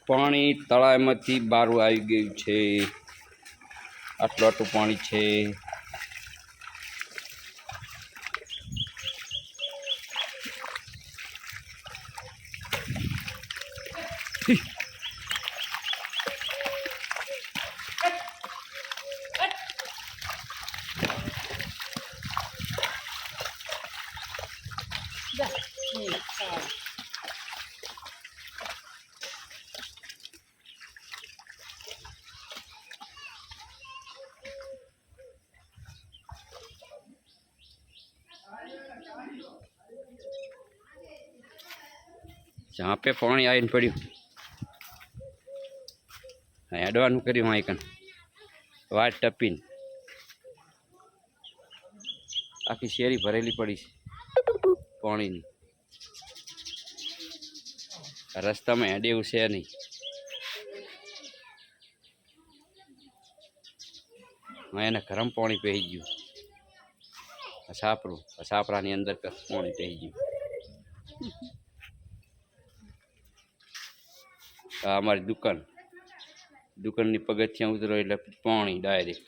પાણી તળાવમાંથી બહાર આવી ગયું છે. આટલું આટલું પાણી છે. जहाँ पे पानी आईने पड़ू हेडवान कर्यु आईकन वाट टपीन आखी शेरी भरेली पड़ी पानी नी रस्ता में हेडे से नहीं मैं गरम पानी पी गयु सापरा अंदर पानी पी गयु हमारी दुकान नी पगथिया उतरो एटले पानी डायरेक्ट